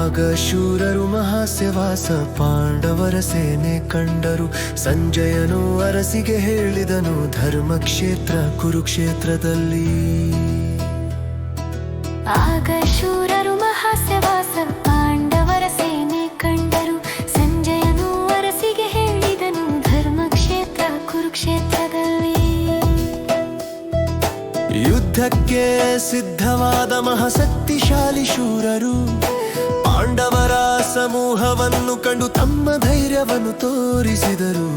ಆಗ ಶೂರರು ಮಹಾಸ್ಯವಾಸ ಪಾಂಡವರ ಸೇನೆ ಕಂಡರು. ಸಂಜಯನು ಅರಸಿಗೆ ಹೇಳಿದನು, ಧರ್ಮಕ್ಷೇತ್ರ ಕುರುಕ್ಷೇತ್ರದಲ್ಲಿ. ಆಗ ಶೂರರು ಮಹಾಸ್ಯವಾಸ ಪಾಂಡವರ ಸೇನೆ ಕಂಡರು. ಸಂಜಯನು ಅರಸಿಗೆ ಹೇಳಿದನು, ಧರ್ಮಕ್ಷೇತ್ರ ಕುರುಕ್ಷೇತ್ರದಲ್ಲಿ. ಯುದ್ಧಕ್ಕೆ ಸಿದ್ಧವಾದ ಮಹಾಶಕ್ತಿಶಾಲಿ ಶೂರರು ಪಾಂಡವರ ಸಮೂಹವನ್ನು ಕಂಡು ತಮ್ಮ ಧೈರ್ಯವನ್ನು ತೋರಿಸಿದರು.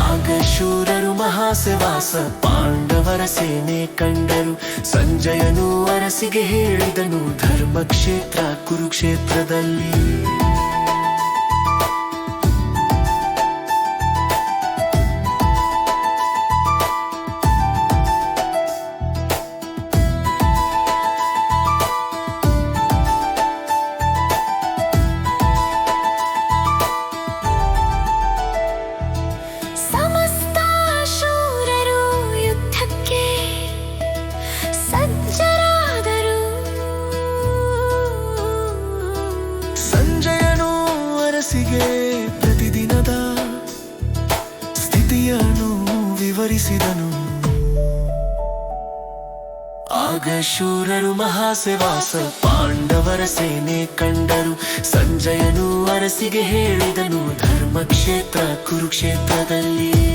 ಆಗ ಶೂರರು ಮಹಾಸ್ಯವಾಸ ಪಾಂಡವರ ಸೇನೆ ಕಂಡರು. ಸಂಜಯನು ಅರಸಿಗೆ ಹೇಳಿದನು, ಧರ್ಮಕ್ಷೇತ್ರ ಕುರುಕ್ಷೇತ್ರದಲ್ಲಿ. ಸಂಜಯನು ಅರಸಿಗೆ ಪ್ರತಿದಿನದ ಸ್ಥಿತಿಯನ್ನು ವಿವರಿಸಿದನು. ಆಗ ಶೂರರು ಮಹಾಸ್ಯವಾಸ ಪಾಂಡವರ ಸೇನೆ ಕಂಡರು. ಸಂಜಯನು ಅರಸಿಗೆ ಹೇಳಿದನು, ಧರ್ಮಕ್ಷೇತ್ರ ಕುರುಕ್ಷೇತ್ರದಲ್ಲಿ.